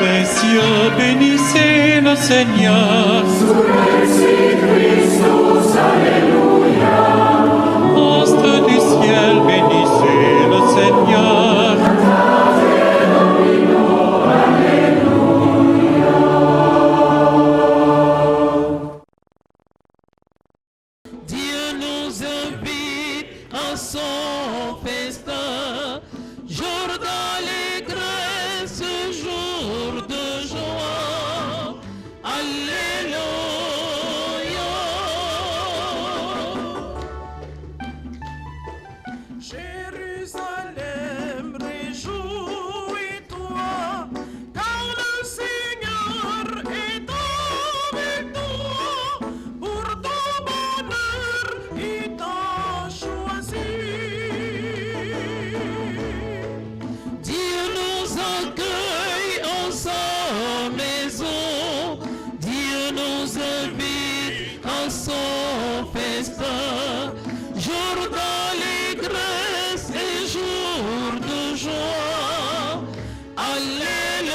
les cieux, bénissez le Seigneur. Sous les Christus, Alléluia. Astres du ciel, bénissez le Seigneur. Dieu nous invite à son festin, jour d'allégresse, jour de joie. Alléluia. Jérusalem, réjouis-toi, car le Seigneur est avec toi. Pour ton bonheur, il t'a choisi. Dieu nous accueille en sa maison, Dieu nous invite à son festin, jour d'allégresse et jour de joie. Alléluia.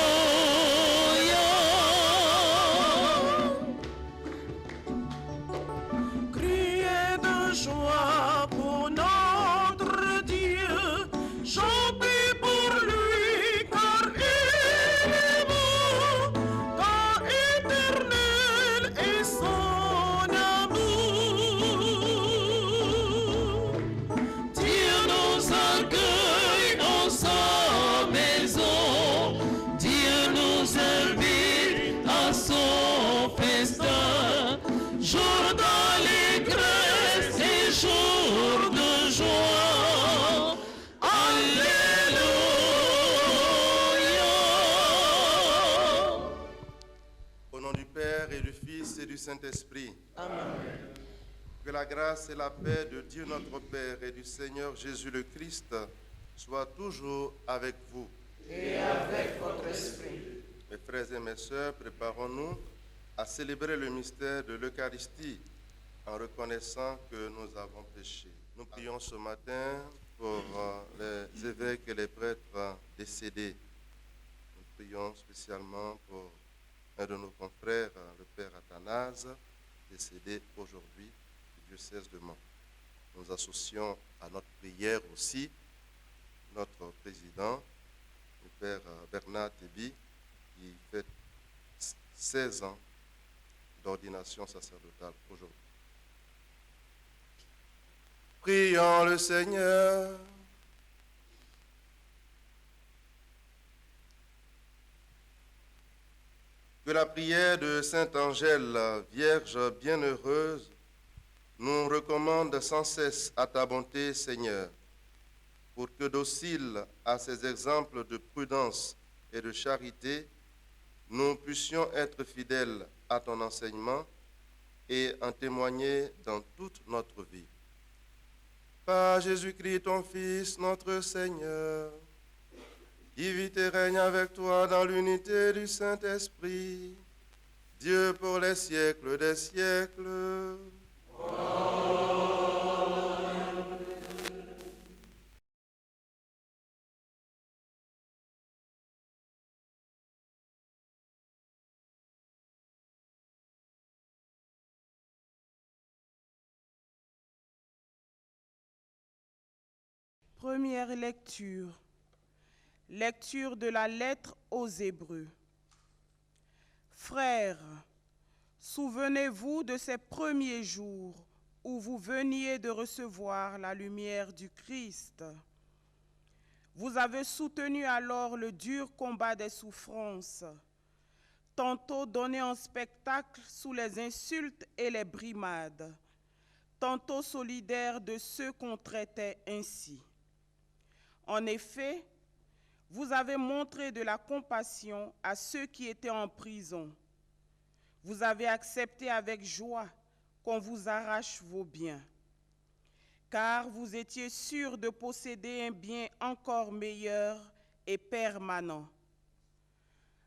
Criez de joie pour notre Dieu, chantez pour lui, car il est bon, car éternel est son amour. Dieu nous accueille en sa maison, Dieu nous invite à son festin, jour d'allégresse et jour de joie. Alléluia. Au nom du Père et du Fils et du Saint-Esprit. Amen. Que la grâce et la paix de Dieu notre Père et du Seigneur Jésus le Christ soient toujours avec vous. Et avec votre esprit. Mes frères et mes sœurs, préparons-nous à célébrer le mystère de l'Eucharistie en reconnaissant que nous avons péché. Nous prions ce matin pour les évêques et les prêtres décédés. Nous prions spécialement pour un de nos confrères, le Père Athanase, décédé aujourd'hui du diocèse de Mans. Nous associons à notre prière aussi notre président, le Père Bernard Théby, qui fait 16 ans d'ordination sacerdotale aujourd'hui. Prions le Seigneur. Que la prière de Sainte Angèle, Vierge bienheureuse, nous recommande sans cesse à ta bonté, Seigneur, pour que, dociles à ces exemples de prudence et de charité, nous puissions être fidèles à ton enseignement et en témoigner dans toute notre vie. Par Jésus-Christ, ton Fils, notre Seigneur, qui vit et règne avec toi dans l'unité du Saint-Esprit, Dieu pour les siècles des siècles. Première lecture. Lecture de la lettre aux Hébreux. Frères, souvenez-vous de ces premiers jours où vous veniez de recevoir la lumière du Christ. Vous avez soutenu alors le dur combat des souffrances, tantôt donné en spectacle sous les insultes et les brimades, tantôt solidaires de ceux qu'on traitait ainsi. En effet, vous avez montré de la compassion à ceux qui étaient en prison. Vous avez accepté avec joie qu'on vous arrache vos biens, car vous étiez sûrs de posséder un bien encore meilleur et permanent.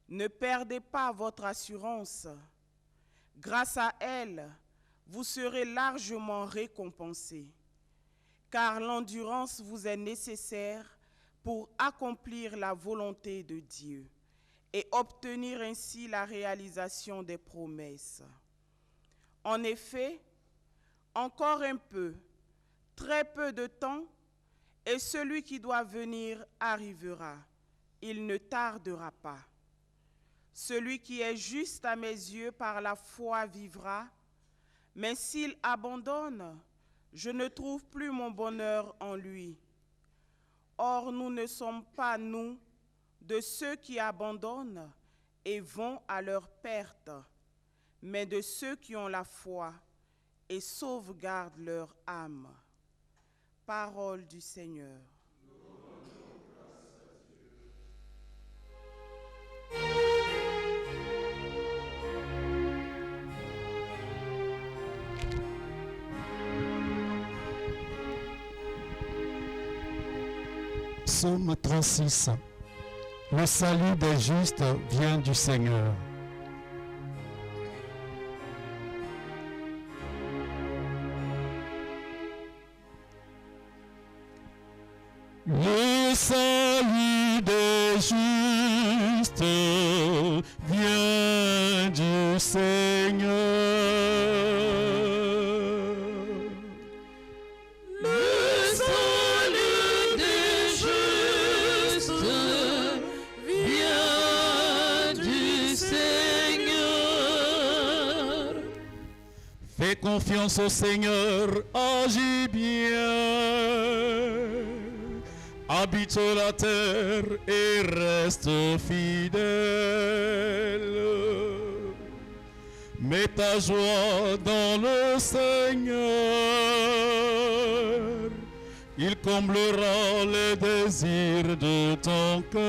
Ne perdez pas votre assurance. Grâce à elle, vous serez largement récompensés, car l'endurance vous est nécessaire pour accomplir la volonté de Dieu. et obtenir ainsi la réalisation des promesses. En effet, encore un peu, très peu de temps, et celui qui doit venir arrivera. Il ne tardera pas. Celui qui est juste à mes yeux par la foi vivra, mais s'il abandonne, je ne trouve plus mon bonheur en lui. Or, nous ne sommes pas, nous, de ceux qui abandonnent et vont à leur perte, mais de ceux qui ont la foi et sauvegardent leur âme. Parole du Seigneur. Psaume 36. Le salut des justes vient du Seigneur. Le salut des justes vient du Seigneur. Le salut des justes vient du Seigneur. Fais confiance au Seigneur, agis bien. Habite la terre et reste fidèle. Mets ta joie dans le Seigneur. Il comblera les désirs de ton cœur.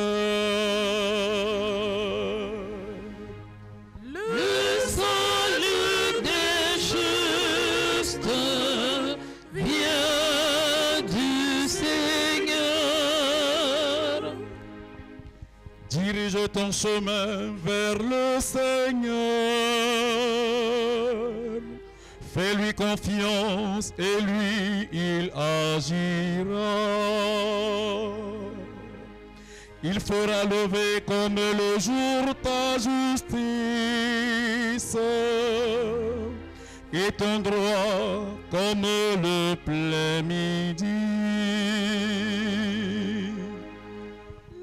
Le salut des justes vient du Seigneur. Dirige ton chemin vers le Seigneur. Fais-lui confiance et lui, il agira. Il fera lever comme le jour ta justice et ton droit comme le plein midi.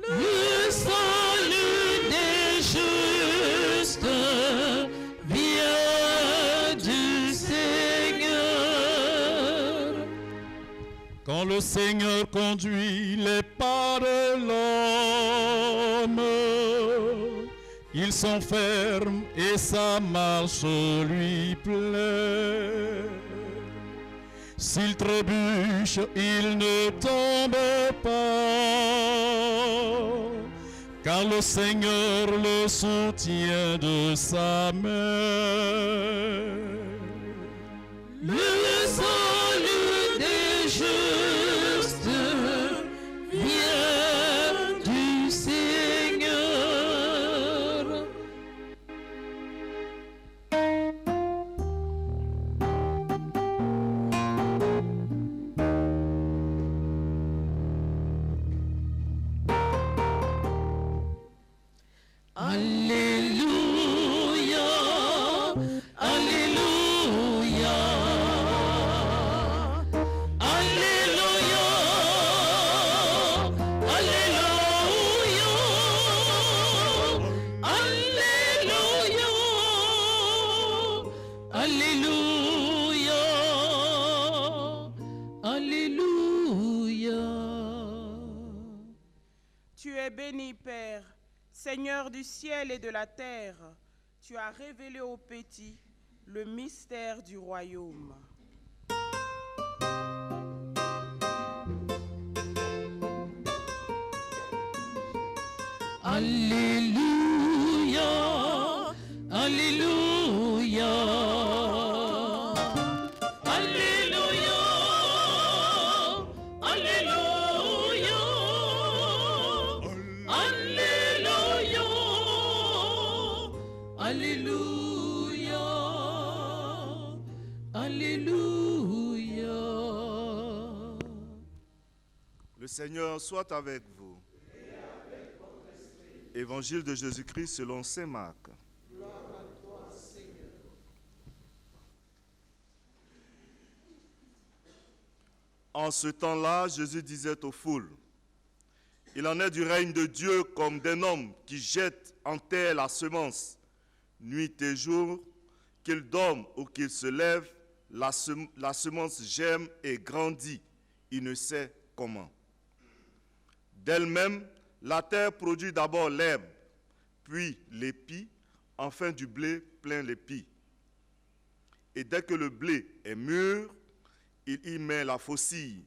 Le salut des justes vient du Seigneur. Quand le Seigneur conduit les pas de l'homme, ils sont fermes et sa marche lui plaît. S'il trébuche, il ne tombe pas, car le Seigneur le soutient de sa main. Le salut des justes vient du Seigneur. Alléluia, Alléluia, Alléluia, Alléluia, Alléluia, Alléluia, Alléluia. Tu es béni, Père, Seigneur du ciel et de la terre. Tu as révélé aux petits le mystère du royaume. Alléluia, Alléluia, Alléluia, Alléluia, Alléluia, Alléluia, Alléluia. Le Seigneur soit avec vous. Évangile de Jésus-Christ selon saint Marc. En ce temps-là, Jésus disait aux foules, « Il en est du règne de Dieu comme d'un homme qui jette en terre la semence. Nuit et jour, qu'il dorme ou qu'il se lève, la semence germe et grandit. Il ne sait comment. D'elle-même, la terre produit d'abord l'herbe, puis l'épi, enfin du blé plein l'épi. Et dès que le blé est mûr, il y met la faucille,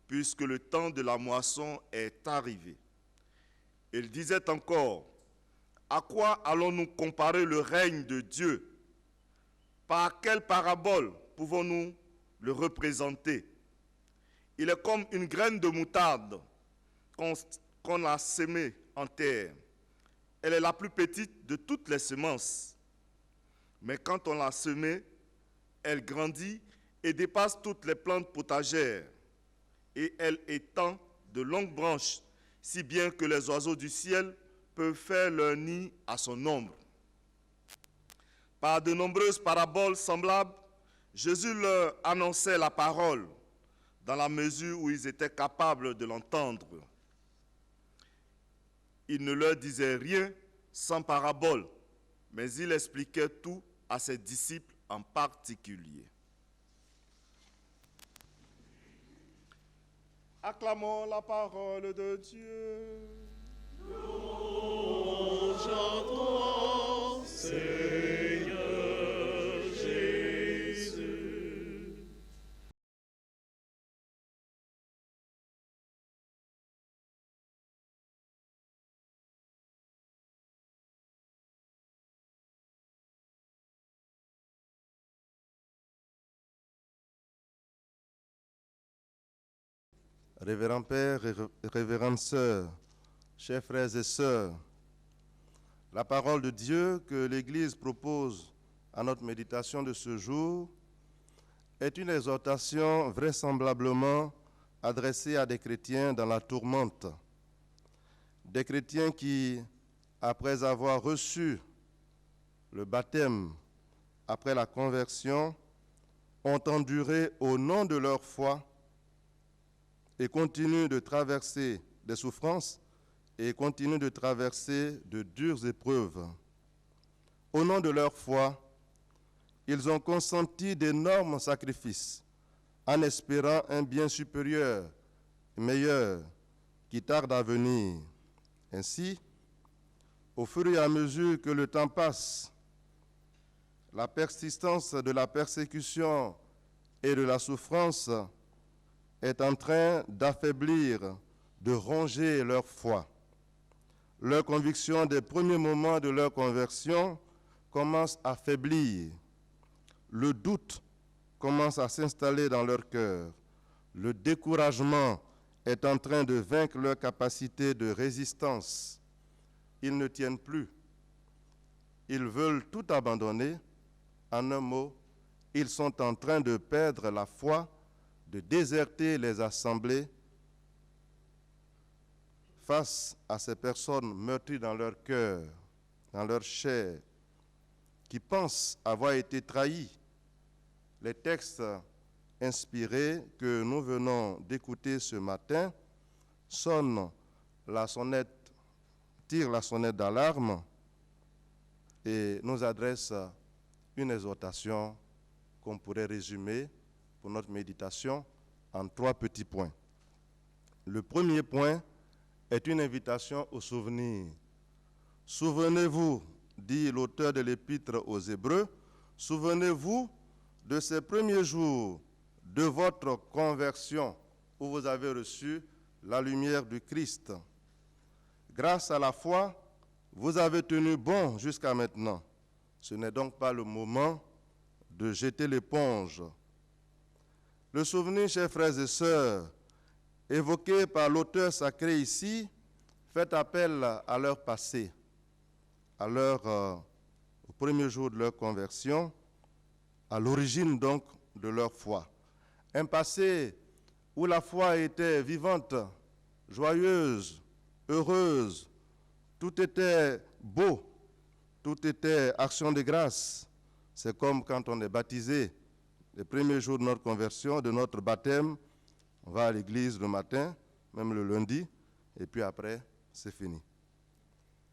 puisque le temps de la moisson est arrivé. » Il disait encore, « À quoi allons-nous comparer le règne de Dieu? Par quelle parabole pouvons-nous le représenter? Il est comme une graine de moutarde qu'on a sémée en terre. Elle est la plus petite de toutes les semences. Mais quand on l'a semée, elle grandit et dépasse toutes les plantes potagères. Et elle étend de longues branches, si bien que les oiseaux du ciel peuvent faire leur nid à son ombre. » Par de nombreuses paraboles semblables, Jésus leur annonçait la parole dans la mesure où ils étaient capables de l'entendre. Il ne leur disait rien sans parabole, mais il expliquait tout à ses disciples en particulier. Acclamons la parole de Dieu. Louange à toi, Seigneur Jésus. Révérend Père et révérende Sœur, chers frères et sœurs, la parole de Dieu que l'Église propose à notre méditation de ce jour est une exhortation vraisemblablement adressée à des chrétiens dans la tourmente. Des chrétiens qui, après avoir reçu le baptême, après la conversion, ont enduré au nom de leur foi et continuent de traverser des souffrances et continuent de traverser de dures épreuves. Au nom de leur foi, ils ont consenti d'énormes sacrifices en espérant un bien supérieur, meilleur, qui tarde à venir. Ainsi, au fur et à mesure que le temps passe, la persistance de la persécution et de la souffrance est en train d'affaiblir, de ronger leur foi. Leur conviction des premiers moments de leur conversion commence à faiblir. Le doute commence à s'installer dans leur cœur. Le découragement est en train de vaincre leur capacité de résistance. Ils ne tiennent plus. Ils veulent tout abandonner. En un mot, ils sont en train de perdre la foi, de déserter les assemblées face à ces personnes meurtries dans leur cœur, dans leur chair, qui pensent avoir été trahies. Les textes inspirés que nous venons d'écouter ce matin tirent la sonnette d'alarme et nous adressent une exhortation qu'on pourrait résumer pour notre méditation en 3 petits points. Le premier point est une invitation au souvenir. Souvenez-vous, dit l'auteur de l'Épître aux Hébreux, souvenez-vous de ces premiers jours de votre conversion où vous avez reçu la lumière du Christ. Grâce à la foi, vous avez tenu bon jusqu'à maintenant. Ce n'est donc pas le moment de jeter l'éponge. Le souvenir, chers frères et sœurs, évoqué par l'auteur sacré ici, fait appel à leur passé, au premier jour de leur conversion, à l'origine donc de leur foi. Un passé où la foi était vivante, joyeuse, heureuse, Tout était beau, tout était action de grâce. C'est comme quand on est baptisé, les premiers jours de notre conversion, de notre baptême, on va à l'église le matin, même le lundi, et puis après, c'est fini.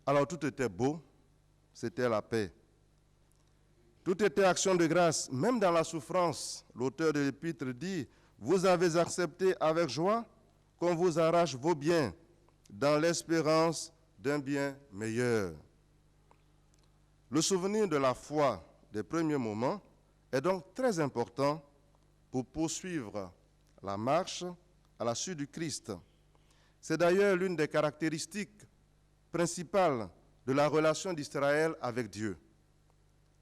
Alors tout était beau, c'était la paix. Tout était action de grâce, même dans la souffrance. L'auteur de l'épître dit, « Vous avez accepté avec joie qu'on vous arrache vos biens dans l'espérance d'un bien meilleur. » Le souvenir de la foi des premiers moments est donc très important pour poursuivre la marche à la suite du Christ. C'est d'ailleurs l'une des caractéristiques principales de la relation d'Israël avec Dieu.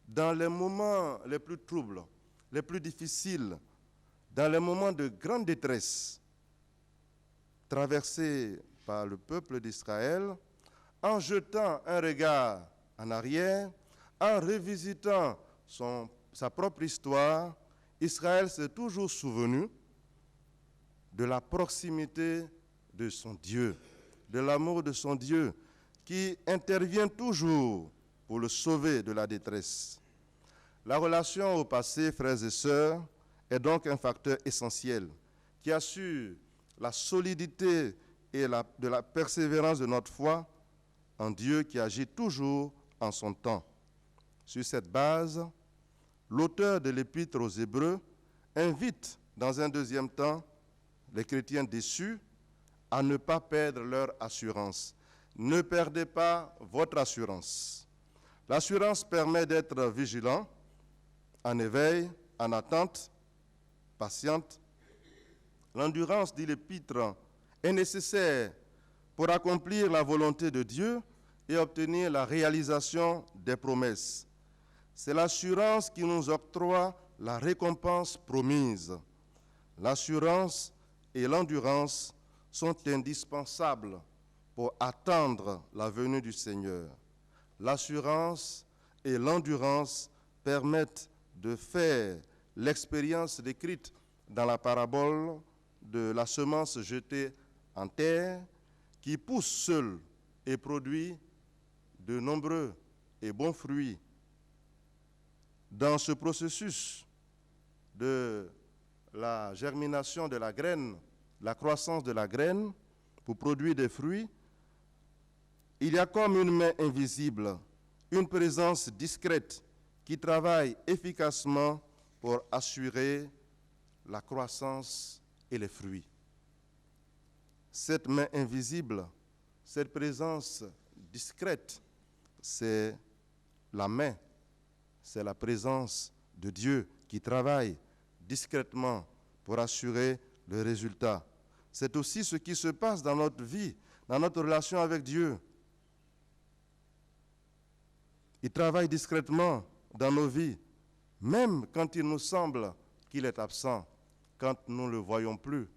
Dans les moments les plus troubles, les plus difficiles, dans les moments de grande détresse traversés par le peuple d'Israël, en jetant un regard en arrière, en revisitant sa propre histoire, Israël s'est toujours souvenu de la proximité de son Dieu, de l'amour de son Dieu, qui intervient toujours pour le sauver de la détresse. La relation au passé, frères et sœurs, est donc un facteur essentiel qui assure la solidité et de la persévérance de notre foi en Dieu qui agit toujours en son temps. Sur cette base, l'auteur de l'Épître aux Hébreux invite dans un deuxième temps les chrétiens déçus à ne pas perdre leur assurance. Ne perdez pas votre assurance. L'assurance permet d'être vigilant, en éveil, en attente, patiente. L'endurance, dit l'Épître, est nécessaire pour accomplir la volonté de Dieu et obtenir la réalisation des promesses. C'est l'assurance qui nous octroie la récompense promise. L'assurance et l'endurance sont indispensables pour attendre la venue du Seigneur. L'assurance et l'endurance permettent de faire l'expérience décrite dans la parabole de la semence jetée en terre qui pousse seule et produit de nombreux et bons fruits. Dans ce processus de la germination de la graine, la croissance de la graine pour produire des fruits, il y a comme une main invisible, une présence discrète qui travaille efficacement pour assurer la croissance et les fruits. Cette main invisible, cette présence discrète, c'est la main, c'est la présence de Dieu qui travaille discrètement pour assurer le résultat. C'est aussi ce qui se passe dans notre vie, dans notre relation avec Dieu. Il travaille discrètement dans nos vies, même quand il nous semble qu'il est absent, quand nous ne le voyons plus,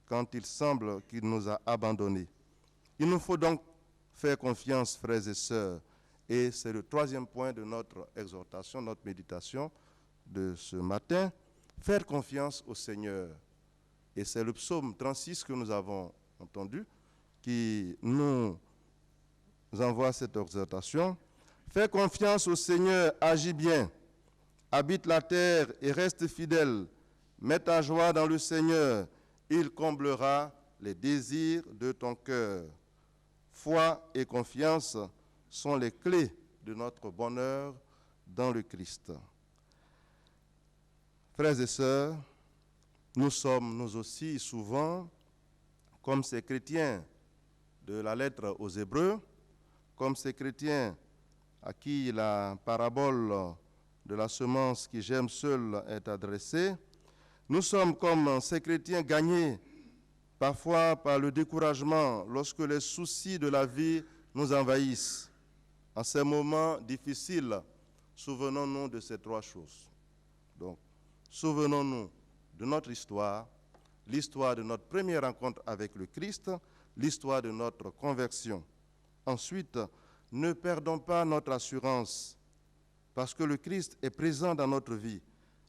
quand il semble qu'il nous a abandonnés. Il nous faut donc faire confiance, frères et sœurs, et c'est le troisième point de notre exhortation, notre méditation de ce matin, faire confiance au Seigneur. Et c'est le psaume 36 que nous avons entendu qui nous envoie cette exhortation. Fais confiance au Seigneur, agis bien, habite la terre et reste fidèle. Mets ta joie dans le Seigneur, il comblera les désirs de ton cœur. Foi et confiance sont les clés de notre bonheur dans le Christ. Frères et sœurs, nous sommes nous aussi souvent, comme ces chrétiens de la lettre aux Hébreux, comme ces chrétiens à qui la parabole de la semence qui germe seule est adressée, nous sommes comme ces chrétiens gagnés parfois par le découragement lorsque les soucis de la vie nous envahissent. En ces moments difficiles, souvenons-nous de ces trois choses. Donc, souvenons-nous de notre histoire, l'histoire de notre première rencontre avec le Christ, l'histoire de notre conversion. Ensuite, ne perdons pas notre assurance, parce que le Christ est présent dans notre vie.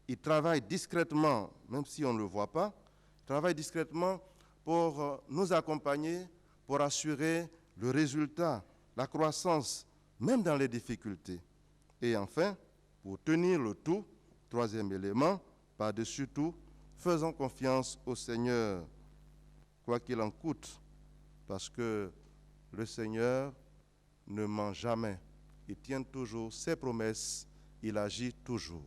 Il travaille discrètement, même si on ne le voit pas, il travaille discrètement pour nous accompagner, pour assurer le résultat la croissance, même dans les difficultés. Et enfin, pour tenir le tout, troisième élément, par-dessus tout, faisons confiance au Seigneur, quoi qu'il en coûte, parce que le Seigneur ne ment jamais. Il tient toujours ses promesses, il agit toujours.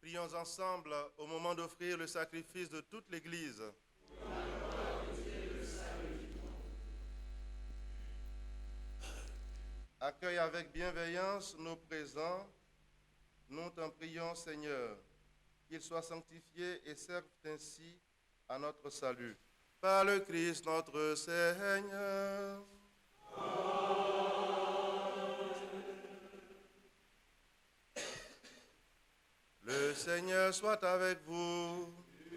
Prions ensemble au moment d'offrir le sacrifice de toute l'Église. Accueille avec bienveillance nos présents. Nous t'en prions, Seigneur, qu'ils soient sanctifiés et servent ainsi à notre salut. Par le Christ notre Seigneur. Le Seigneur soit avec vous.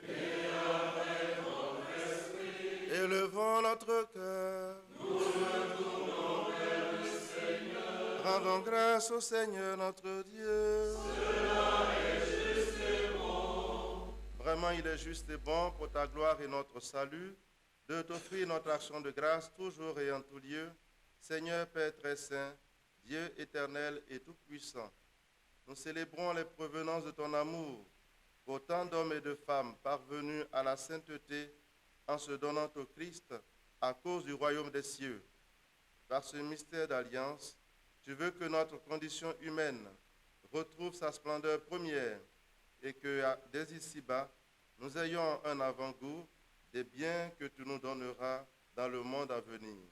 Et avec votre esprit. Élevons notre cœur. Nous le tournons vers le Seigneur. Rendons grâce au Seigneur notre Dieu. Cela est juste et bon. Vraiment, il est juste et bon pour ta gloire et notre salut de t'offrir notre action de grâce toujours et en tout lieu. Seigneur Père très saint, Dieu éternel et tout-puissant, nous célébrons les provenances de ton amour pour tant d'hommes et de femmes parvenus à la sainteté en se donnant au Christ à cause du royaume des cieux. Par ce mystère d'alliance, tu veux que notre condition humaine retrouve sa splendeur première et que, dès ici-bas, nous ayons un avant-goût des biens que tu nous donneras dans le monde à venir.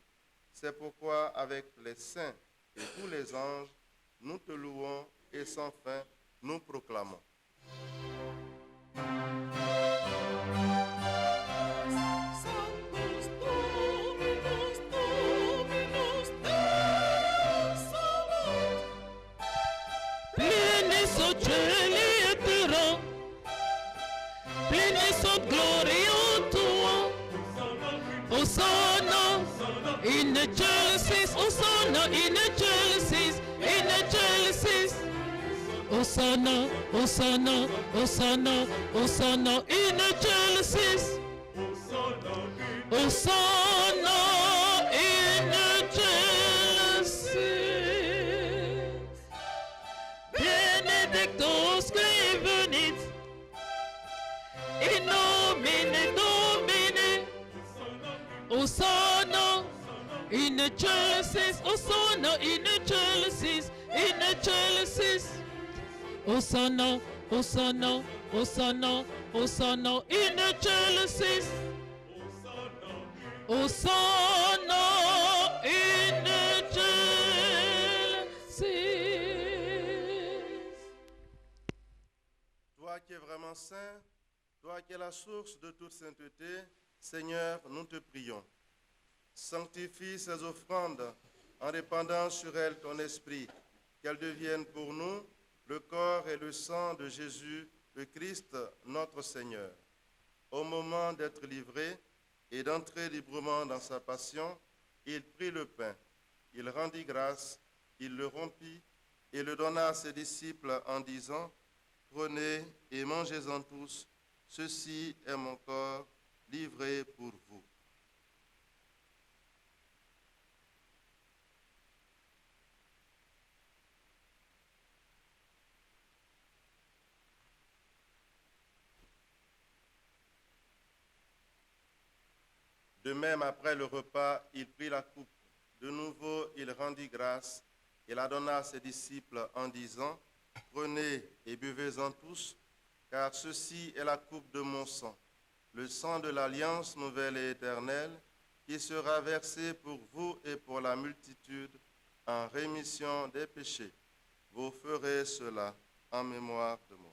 C'est pourquoi, avec les saints et tous les anges, nous te louons et sans fin, nous proclamons. Hosanna, in Genesis, Hosanna in Genesis, in Genesis. Hosanna, Hosanna, Hosanna, Hosanna in Genesis. Hosanna in Genesis. Benedictus qui venit in nomine Domini. Hosanna in Genesis, Hosanna in Genesis, in Genesis. Hosanna, Hosanna, Hosanna, Hosanna in Genesis. Hosanna in Genesis. Toi qui es vraiment saint, toi qui es la source de toute sainteté, Seigneur, nous te prions. Sanctifie ces offrandes en répandant sur elles ton esprit, qu'elles deviennent pour nous le corps et le sang de Jésus, le Christ, notre Seigneur. Au moment d'être livré et d'entrer librement dans sa passion, il prit le pain, il rendit grâce, il le rompit et le donna à ses disciples en disant, « Prenez et mangez-en tous, ceci est mon corps livré pour vous. » De même, après le repas, il prit la coupe. De nouveau, il rendit grâce et la donna à ses disciples en disant, « Prenez et buvez-en tous, car ceci est la coupe de mon sang, le sang de l'alliance nouvelle et éternelle, qui sera versé pour vous et pour la multitude en rémission des péchés. Vous ferez cela en mémoire de moi. »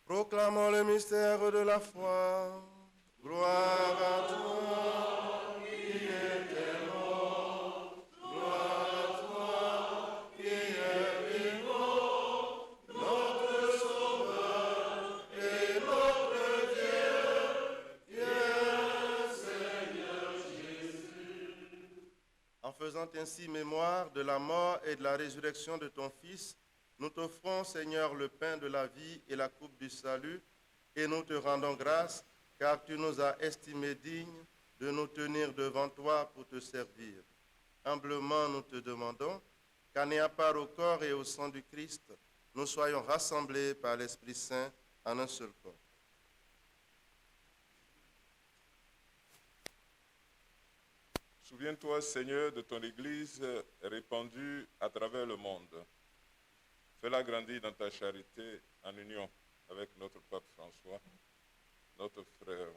Proclamons le mystère de la foi. Gloire à toi, qui es mort. Gloire à toi, qui es vivant. Notre Sauveur et notre Dieu, viens, Seigneur Jésus. En faisant ainsi mémoire de la mort et de la résurrection de ton Fils, nous t'offrons, Seigneur, le pain de la vie et la coupe du salut, et nous te rendons grâce, car tu nous as estimés dignes de nous tenir devant toi pour te servir. Humblement, nous te demandons qu'en ayant part au corps et au sang du Christ, nous soyons rassemblés par l'Esprit Saint en un seul corps. Souviens-toi, Seigneur, de ton Église répandue à travers le monde. Fais-la grandir dans ta charité en union avec notre pape François, notre frère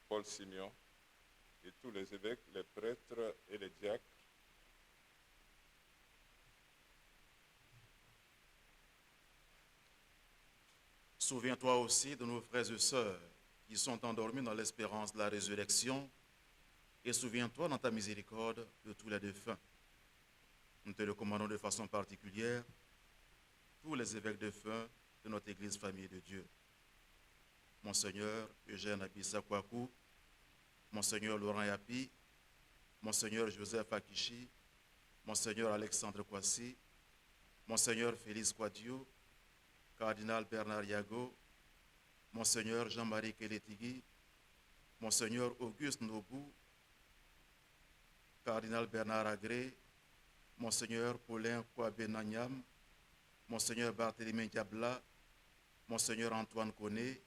Paul Simeon et tous les évêques, les prêtres et les diacres. Souviens-toi aussi de nos frères et sœurs qui sont endormis dans l'espérance de la résurrection et souviens-toi dans ta miséricorde de tous les défunts. Nous te recommandons de façon particulière tous les évêques défunts de notre Église Famille de Dieu. Monseigneur Eugène Abissa Kouakou, Monseigneur Laurent Yapi, Monseigneur Joseph Akishi, Monseigneur Alexandre Kwasi, Monseigneur Félix Kouadio, Cardinal Bernard Yago, Monseigneur Jean-Marie Kélétigui, Monseigneur Auguste Nobou, Cardinal Bernard Agré, Monseigneur Paulin Kouabe-Nanyam, Monseigneur Barthélemy Diabla, Monseigneur Antoine Koné,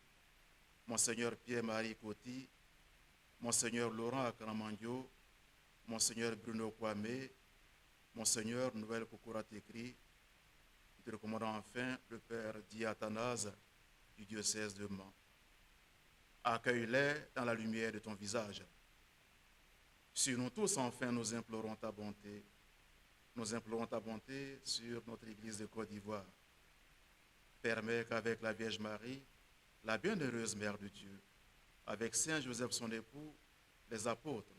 Monseigneur Pierre-Marie Coty, Monseigneur Laurent Akaramandio, Monseigneur Bruno Kwame, Monseigneur Noël Kokora-Tekri, nous te recommandons enfin le Père Diathanase du diocèse de Mans. Accueille-les dans la lumière de ton visage. Sur nous tous, enfin, nous implorons ta bonté. Nous implorons ta bonté sur notre Église de Côte d'Ivoire. Permets qu'avec la Vierge Marie, la bienheureuse Mère de Dieu, avec Saint Joseph son époux, les apôtres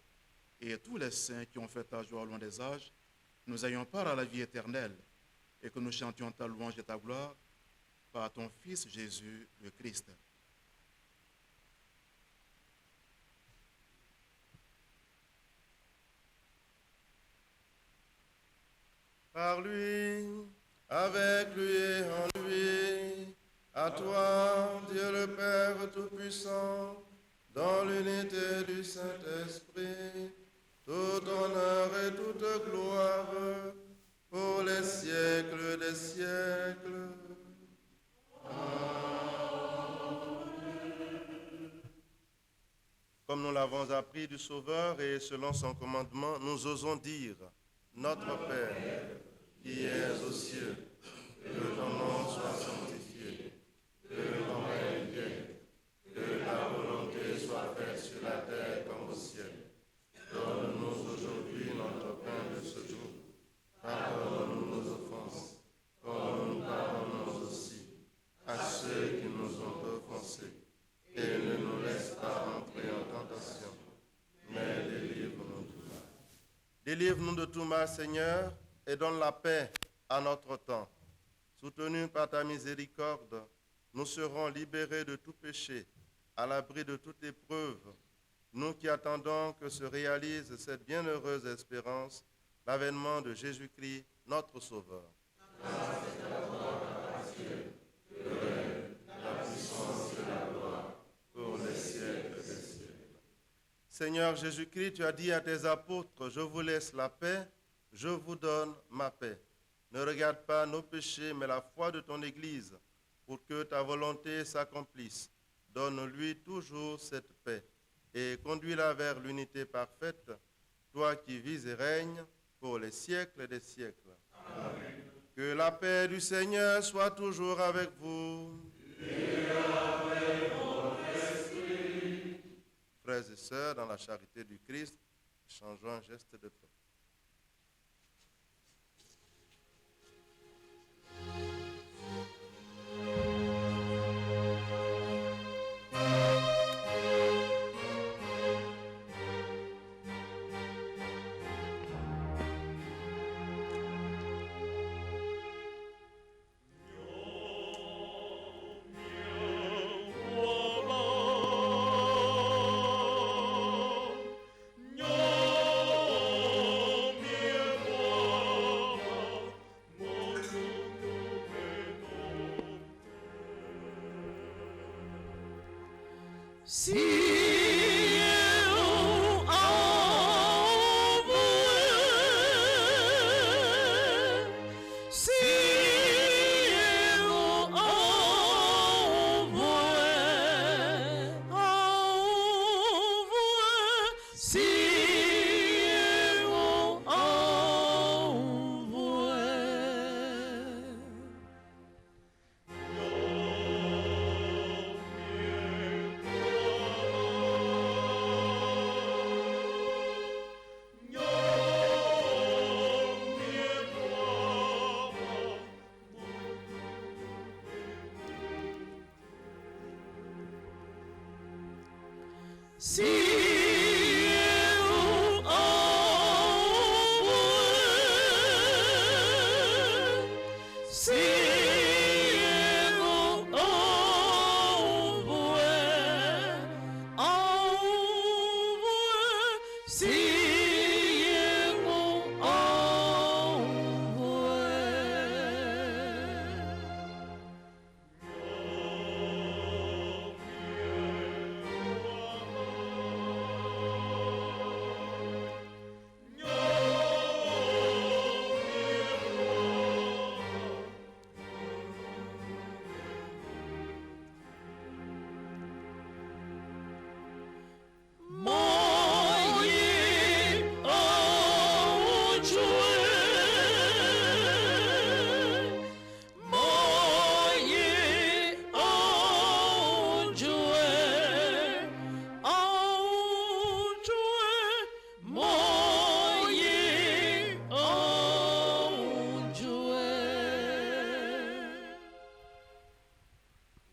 et tous les saints qui ont fait ta joie au long des âges, nous ayons part à la vie éternelle et que nous chantions ta louange et ta gloire par ton Fils Jésus le Christ. Par lui, avec lui et en lui, à toi, Dieu le Père Tout-Puissant, dans l'unité du Saint-Esprit, tout honneur et toute gloire pour les siècles des siècles. Comme nous l'avons appris du Sauveur et selon son commandement, nous osons dire, Notre Père, qui es aux cieux, que ton nom soit sanctifié, que ton règne vienne, que ta volonté soit faite sur la terre comme au ciel. Donne-nous aujourd'hui notre pain de ce jour. Pardonne-nous nos offenses, comme nous pardonnons aussi à ceux qui nous ont offensés. Et ne nous laisse pas entrer en tentation, mais délivre-nous du mal. Délivre-nous de tout mal, Seigneur, et donne la paix à notre temps. Soutenus par ta miséricorde, nous serons libérés de tout péché, à l'abri de toute épreuve, nous qui attendons que se réalise cette bienheureuse espérance, l'avènement de Jésus-Christ, notre Sauveur. Seigneur Jésus-Christ, tu as dit à tes apôtres, je vous laisse la paix, je vous donne ma paix. Ne regarde pas nos péchés, mais la foi de ton Église, pour que ta volonté s'accomplisse. Donne-lui toujours cette paix et conduis-la vers l'unité parfaite, toi qui vis et règnes pour les siècles des siècles. Amen. Que la paix du Seigneur soit toujours avec vous. Et avec votre esprit. Frères et sœurs, dans la charité du Christ, échangeons un geste de paix.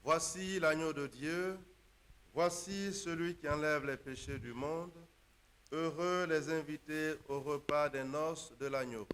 Voici l'agneau de Dieu, voici celui qui enlève les péchés du monde. Heureux les invités au repas des noces de l'agneau.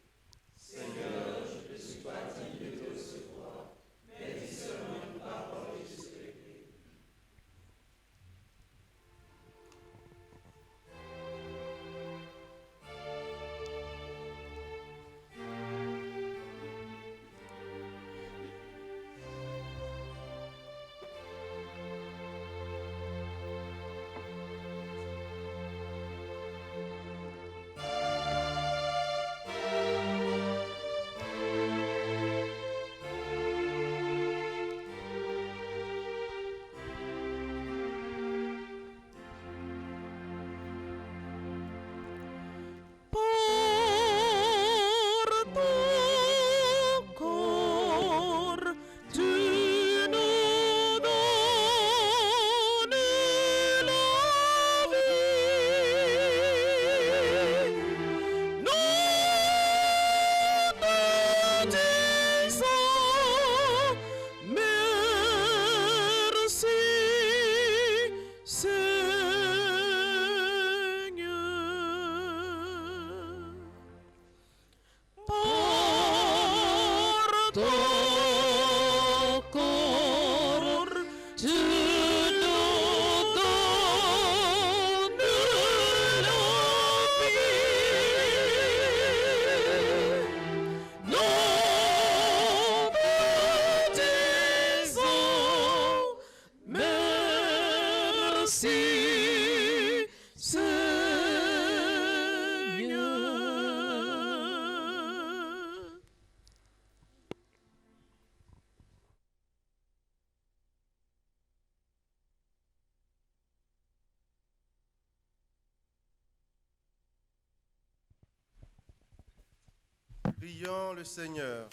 Prions le Seigneur.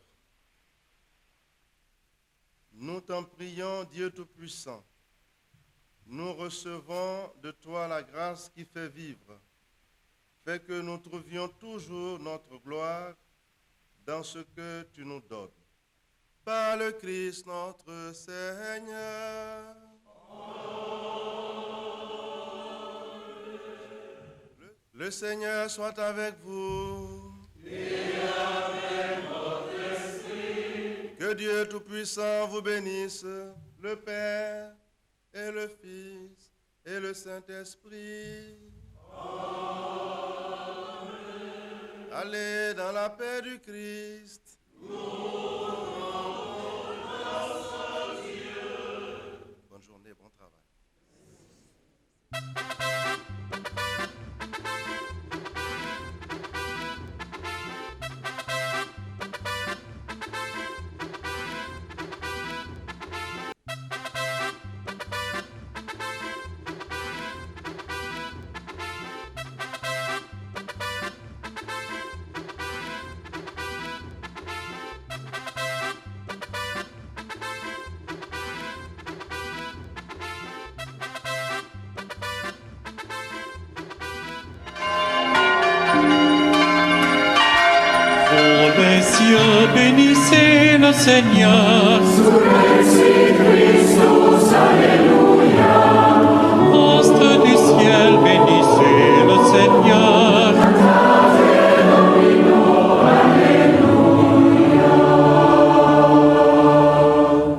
Nous t'en prions, Dieu Tout-Puissant. Nous recevons de toi la grâce qui fait vivre. Fais que nous trouvions toujours notre gloire dans ce que tu nous donnes. Par le Christ notre Seigneur. Le Seigneur soit avec vous. Que Dieu Tout-Puissant vous bénisse, le Père et le Fils et le Saint-Esprit. Amen. Allez dans la paix du Christ. Bonne journée, bon travail. Vous les cieux bénissez le Seigneur. Sur Christus,